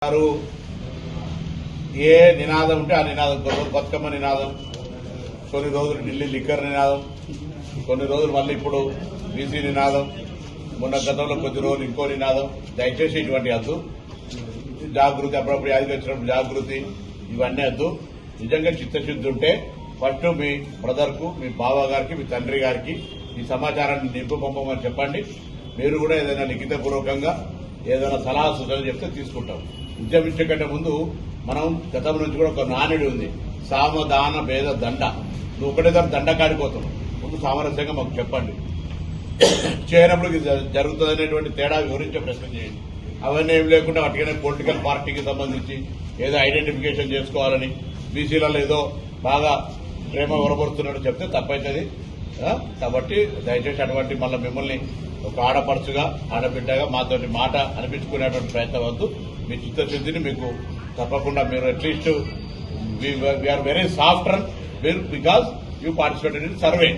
గారు ఏ నినాదం ఉంటే ఆ నినాదం, కొన్ని రోజులు బతుకమ్మ నినాదం, కొన్ని రోజులు ఢిల్లీ లిక్కర్ నినాదం, కొన్ని రోజులు మళ్ళీ ఇప్పుడు బీసీ నినాదం, మొన్న గతంలో కొద్ది రోజులు ఇంకో నినాదం. దయచేసి ఇటువంటి వద్దు. జాగృతి, అప్పుడప్పుడు యాదికి వచ్చినప్పుడు జాగృతి, ఇవన్నీ వద్దు. నిజంగా చిత్తశుద్ధి ఉంటే ఫస్ట్ మీ బ్రదర్ కు, మీ బావ గారికి, మీ తండ్రి గారికి ఈ సమాచారాన్ని నింపు పంపమని చెప్పండి. మీరు కూడా ఏదైనా లిఖితపూర్వకంగా ఏదైనా సలహా సూచనలు చెప్తే తీసుకుంటాం. ఉద్యమించే కంటే ముందు మనం గతం నుంచి కూడా ఒక నానుడి ఉంది, సామదాన భేద దండ. నువ్వు ఒకటే దాని దండ కాడిపోతావు. ముందు సామరస్యంగా మాకు చెప్పండి. చేయనప్పుడు జరుగుతుందనేటువంటి తేడా వివరించే ప్రశ్న చేయండి. అవన్నీ ఏం లేకుండా అటుగానే పొలిటికల్ పార్టీకి సంబంధించి ఏదో ఐడెంటిఫికేషన్ చేసుకోవాలని, బీసీలలో ఏదో బాగా ప్రేమ వరపడుతున్నట్టు చెప్తే తప్పవుతుంది. కాబట్టి దయచేసి అటువంటి మళ్ళీ మిమ్మల్ని ఒక ఆడపడుచుగా, ఆడబిడ్డగా మాతోటి మాట అనిపించుకునేటువంటి ప్రయత్నం వద్దు. మీ చిత్తశుద్ధిని మీకు తప్పకుండా, మీరు at least we are very soft because you participated in survey.